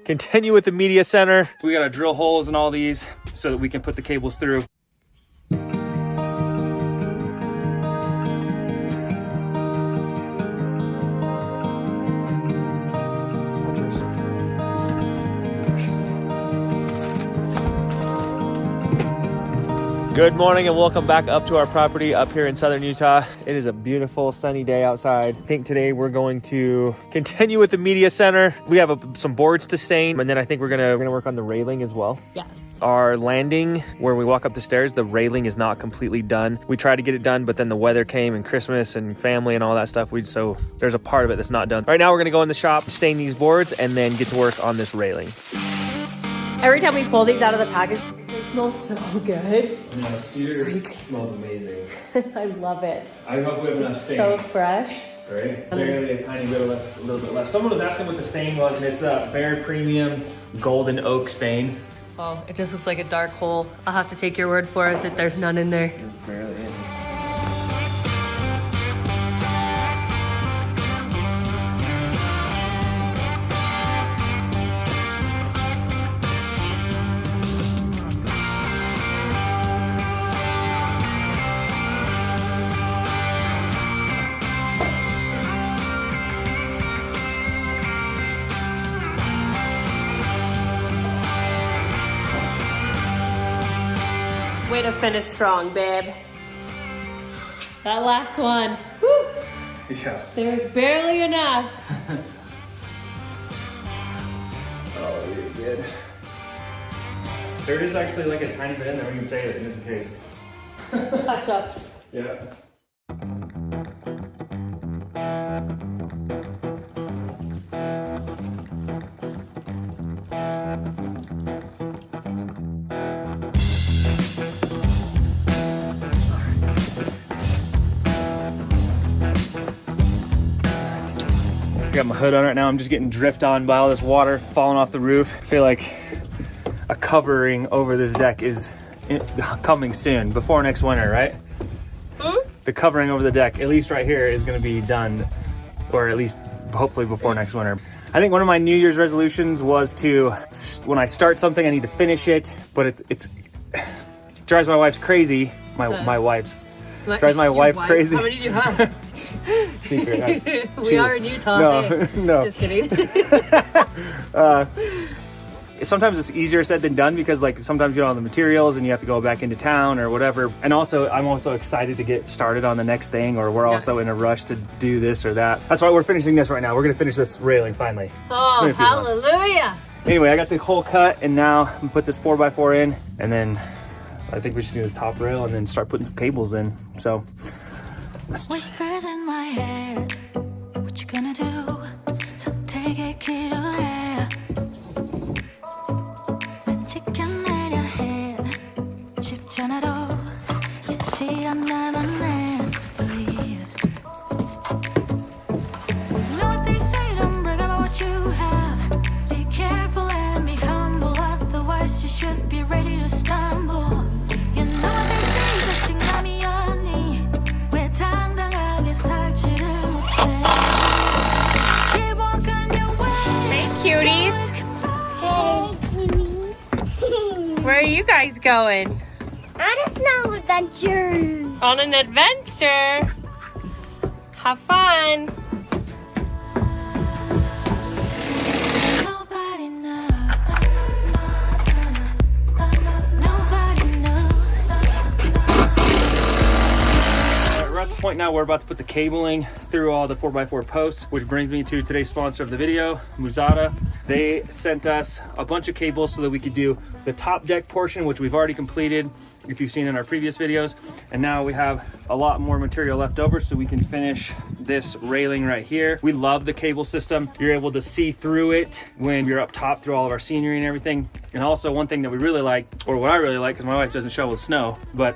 continue with the media center. We gotta drill holes in all these so that we can put the cables through. Good morning and welcome back up to our property up here in southern Utah. It is a beautiful sunny day outside. I think today we're going to continue with the media center. We have some boards to stain, and then I think we're gonna work on the railing as well. Yes. Our landing where we walk up the stairs, the railing is not completely done. We tried to get it done, but then the weather came and Christmas and family and all that stuff. So there's a part of it that's not done. Right now we're gonna go in the shop, stain these boards, and then get to work on this railing. Every time we pull these out of the package, they smell so good. No, cedar smells amazing. I love it. I hope we have enough stain. So fresh. Right? Barely a tiny bit left, a little bit left. Someone was asking what the stain was, and it's a Bear Premium Golden Oak stain. Oh, it just looks like a dark hole. I'll have to take your word for it that there's none in there. There's barely any. Way to finish strong, babe. That last one. Woo! Yeah. There's barely enough. Oh, you're good. There is actually like a tiny bit in there. We can save it just in case. Touch-ups. Yeah. Got my hood on right now. I'm just getting dripped on by all this water falling off the roof. I feel like a covering over this deck is coming soon, before next winter, right? The covering over the deck, at least right here, is going to be done, or at least hopefully before next winter. I think one of my New Year's resolutions was to, when I start something, I need to finish it, but it drives my wife's crazy. My wife's drives my wife crazy. How many do you have? Secret. We are in Utah. No, hey. no. Just kidding. Sometimes it's easier said than done because like sometimes you don't have the materials and you have to go back into town or whatever. And also, I'm also excited to get started on the next thing, or we're also in a rush to do this or that. That's why we're finishing this right now. We're gonna finish this railing finally. Oh, hallelujah. Anyway, I got the hole cut and now I'm gonna put this 4x4 in, and then I think we just need the top rail and then start putting some cables in. So whispers in my head, what you gonna do? So take it, kid, oh yeah. 왼치킨 내려해 쉽지 않아도 진실한 나만 내 believes. You know what they say, don't brag about what you have. Be careful and be humble, otherwise you should be ready to stumble. You know what they say, 자신감이 없니? 왜 당당하게 살지를 못해? Keep walking your way. Hey, cuties. Where are you guys going? On a snow adventure. On an adventure. Have fun. Nobody knows. Nobody knows. we're at the point now we're about to put the cabling through all the 4x4 posts, which brings me to today's sponsor of the video, Muzada. They sent us a bunch of cables so that we could do the top deck portion, which we've already completed if you've seen in our previous videos. And now we have a lot more material left over so we can finish this railing right here. We love the cable system. You're able to see through it when you're up top through all of our scenery and everything. And also one thing that we really like, or what I really like, because my wife doesn't shovel snow, but,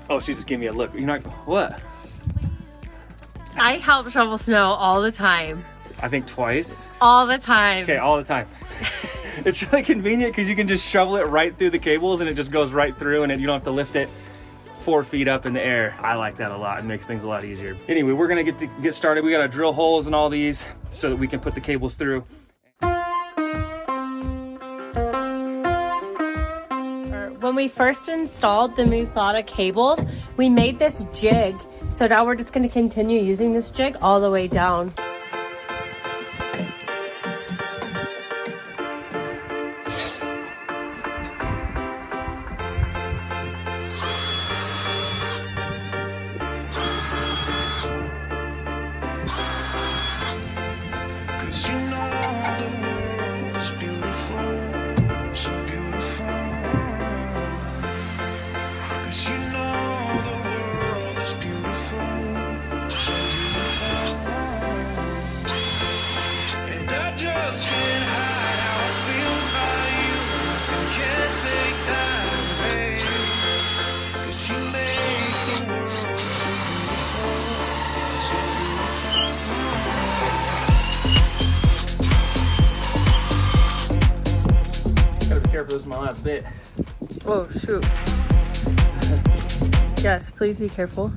oh, she just gave me a look. You're not, what? I help shovel snow all the time. I think twice. All the time. Okay, all the time. It's really convenient because you can just shovel it right through the cables and it just goes right through, and you don't have to lift it 4 feet up in the air. I like that a lot. It makes things a lot easier. Anyway, we're gonna get started. We gotta drill holes in all these so that we can put the cables through. When we first installed the Musada cables, we made this jig. So now we're just going to continue using this jig all the way down. Careful, this is my last bit. Oh, shoot. Yes, please be careful.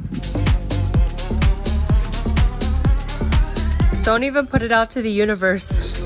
Don't even put it out to the universe.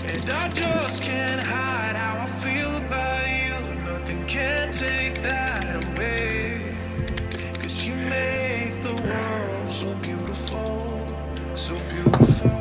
And I just can't hide how I feel about you. Nothing can take that away. 'Cause you make the world so beautiful, so beautiful.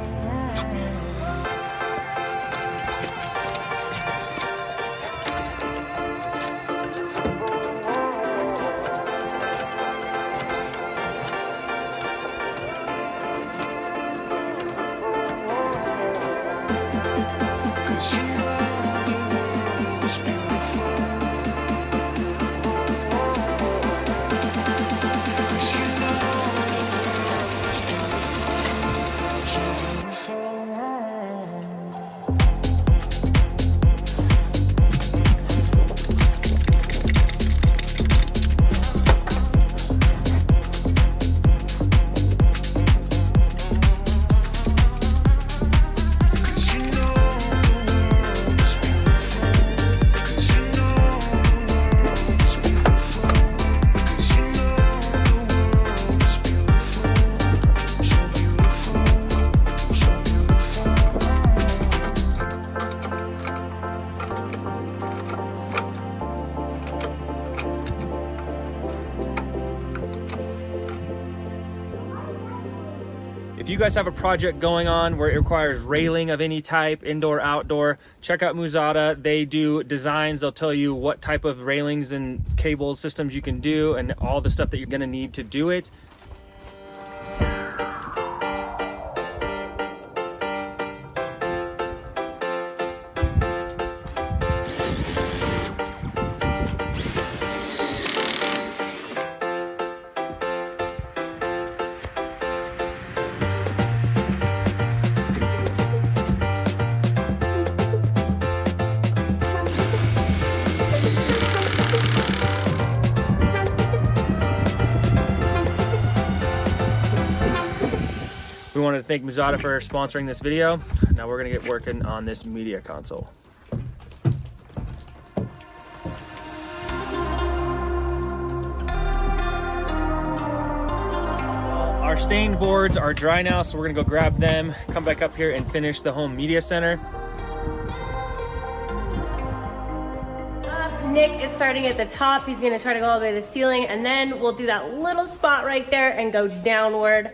If you guys have a project going on where it requires railing of any type, indoor, outdoor, check out Musada. They do designs. They'll tell you what type of railings and cable systems you can do and all the stuff that you're gonna need to do it. We wanted to thank Musada for sponsoring this video. Now we're gonna get working on this media console. Our stained boards are dry now, so we're gonna go grab them, come back up here and finish the home media center. Nick is starting at the top. He's gonna try to go all the way to the ceiling, and then we'll do that little spot right there and go downward.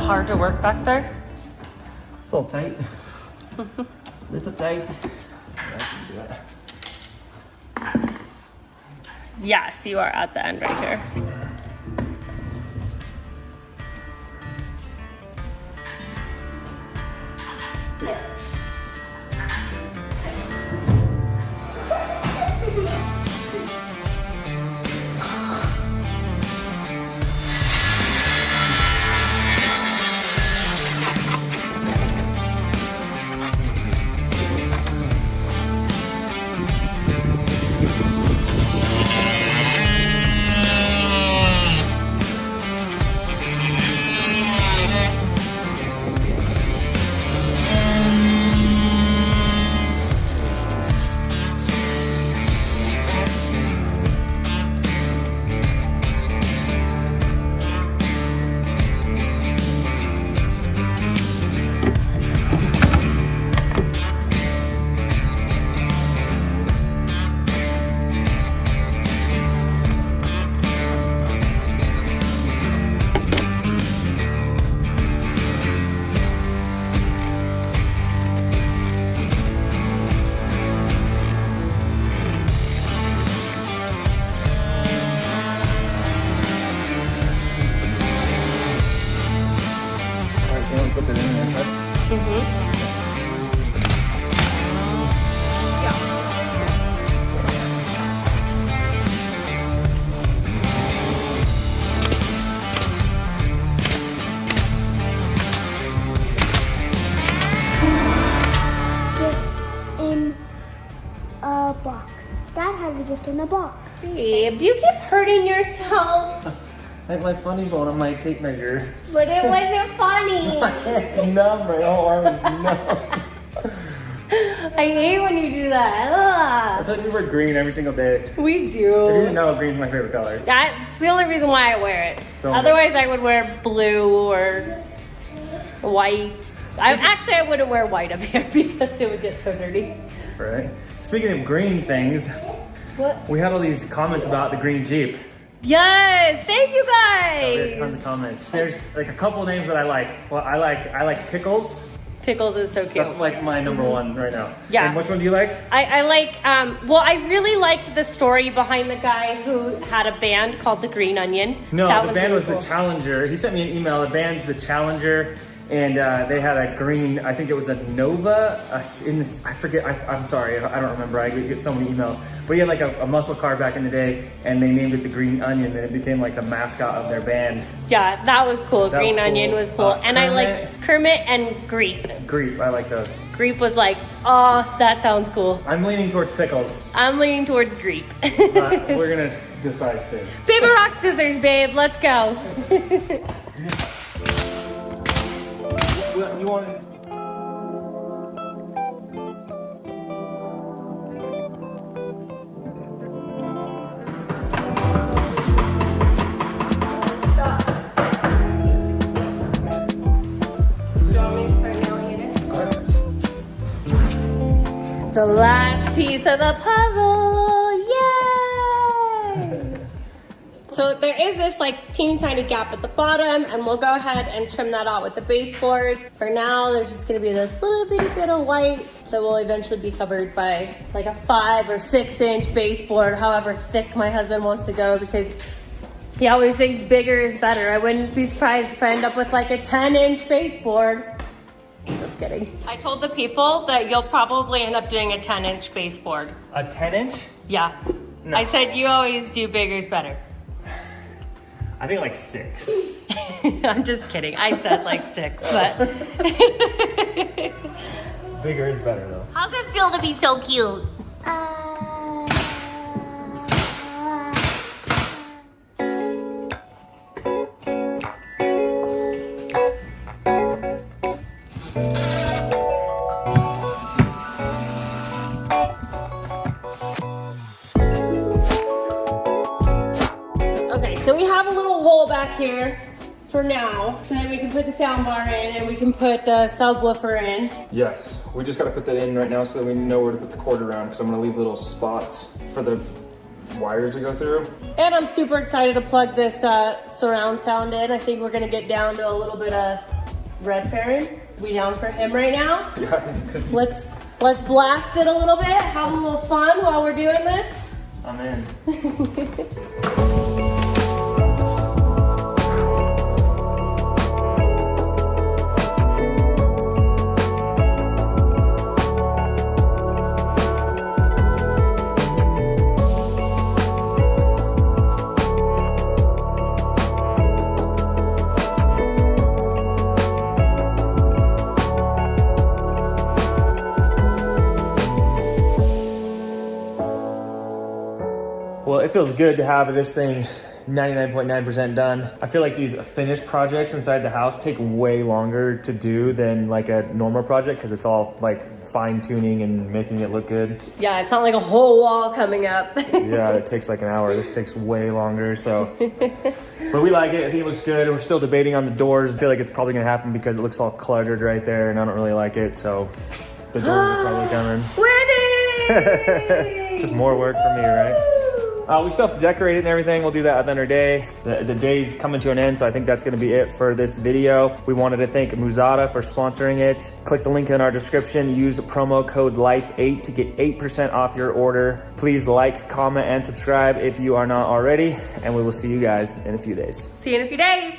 hard to work back there? It's a little tight. Little tight. I can do that. Yes, you are at the end right here. Put that in there, right? Gift in a box. Dad has a gift in a box. Babe, you keep hurting yourself. I have my funny bone on my tape measure. But it wasn't funny. My hand's numb, my whole arm is numb. I hate when you do that. I Ugh. thought we were green every single day. We If you didn't do. know, green's my favorite color. That's the only reason why I wear it. So- Otherwise, I would wear blue or white. I wouldn't wear white up here because it would get so dirty. Right? Speaking of green things, What? we had all these comments about the green Jeep. Yes, thank you We had tons of guys. comments. There's like a couple names that I like. Well, I like Pickles. Pickles is so cute. That's like my number one right now. Yeah. And which one do you like? I like, well, I really liked the story behind the guy who had a band called the Green Onion. No, That the band really was cool. the Challenger. He sent me an email. The band's the Challenger, and they had a green. I think it was a Nova. In this, I forget. I'm sorry, I don't remember. I get so many emails. But he had like a muscle car back in the day, and they named it the Green Onion, and it became like a mascot of their band. Yeah, that was cool. That Green was cool. Onion was cool. And I Kermit. liked Kermit and Greep. Greep, I like those. Greep was like, oh, that sounds cool. I'm leaning towards Pickles. I'm leaning towards Greep. We're gonna decide soon. Paper, rock, scissors, babe. Let's go. You want it? The last piece of the puzzle, yay! So there is this like teeny tiny gap at the bottom, and we'll go ahead and trim that out with the baseboards. For now, there's just gonna be this little bitty bit of white that will eventually be covered by like a 5 or 6 inch baseboard, however thick my husband wants to go, because he always thinks bigger is better. I wouldn't be surprised if I end up with like a 10-inch baseboard. Just kidding. I told the people that you'll probably end up doing a 10-inch baseboard. A 10-inch? Yeah. No. I said you always do bigger's better. I think like 6. I'm just kidding. I said like 6, but. Bigger is better though. How's it feel to be so cute? Okay, so we have a little hole back here for now, so that we can put the sound bar in and we can put the subwoofer in. Yes, we just gotta put that in right now so that we know where to put the cord around, because I'm gonna leave little spots for the wires to go through. And I'm super excited to plug this surround sound in. I think we're gonna get down to a little bit of Red Farron, we down for him right now? Yeah, these cookies. Let's blast it a little bit, have a little fun while we're doing this. I'm in. Well, it feels good to have this thing 99.9% done. I feel like these finished projects inside the house take way longer to do than like a normal project because it's all like fine tuning and making it look good. Yeah, it's not like a whole wall coming up. Yeah, it takes like an hour. This takes way longer, so. But we like it. I think it looks good. We're still debating on the doors. I feel like it's probably gonna happen because it looks all cluttered right there and I don't really like it, so the doors are probably coming. Winning! Just more work for me, right? We still have to decorate it and everything. We'll do that another day. The day's coming to an end, so I think that's gonna be it for this video. We wanted to thank Muzada for sponsoring it. Click the link in our description. Use promo code LIFE8 to get 8% off your order. Please like, comment, and subscribe if you are not already, and we will see you guys in a few days. See you in a few days.